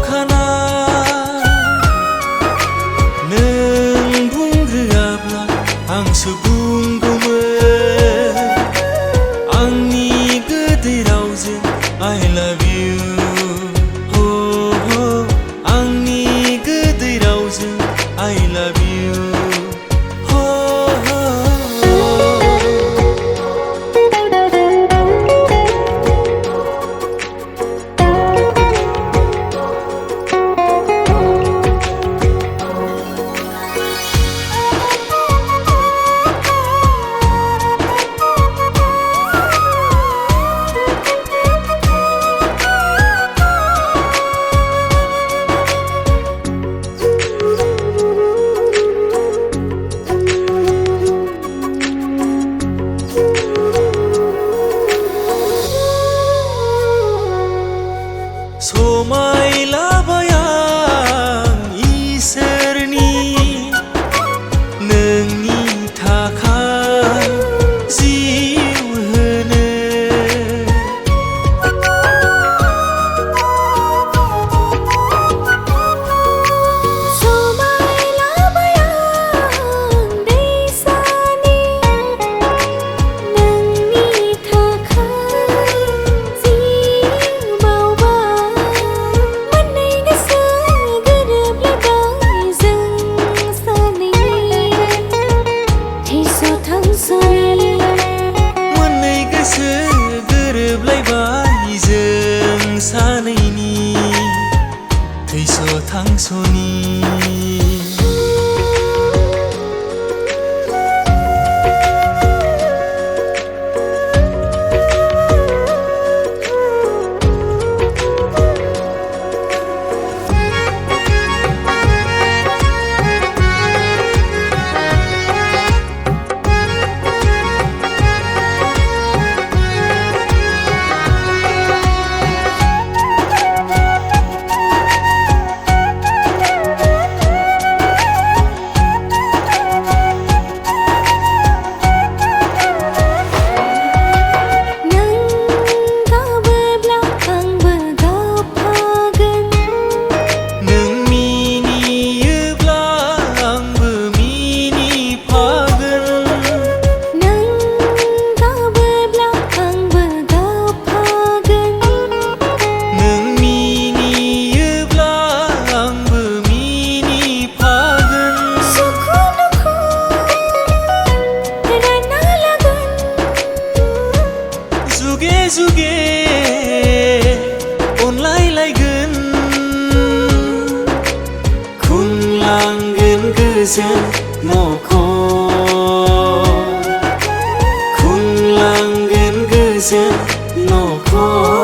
खाना नों बुंग्रोआब्ला आंसो बुंगौमोन आंनि गोदै रावजों I love you हो हो आंनि गोदै रावजों I love you हो हो समायलाबाय आं इसोरनि नोंनि थाखाय जिउ होनो समायलाबाय आं दैसानि नोंनि थाखाय जिउ बावबाय मोननै गोसो गोरोबलायबाय जों सानै थैस' थांस'नि मोननै गोसो गोरोबलायबाय जों सानैनि थैस' थांस'नि नों गाबोब्ला आंबो गाबफागोन नों मिनियोब्ला आंबो मिनिफागोन नों गाबोब्ला आंबो गाबफागोन नों मिनियोब्ला आंबो मिनिफागोन सुखु दुखु रानना लागोन जुगे जुगे अनलायलायगोन खुंलांगोन गोजोन न'खर खुंलांगोन गोजोन न'खर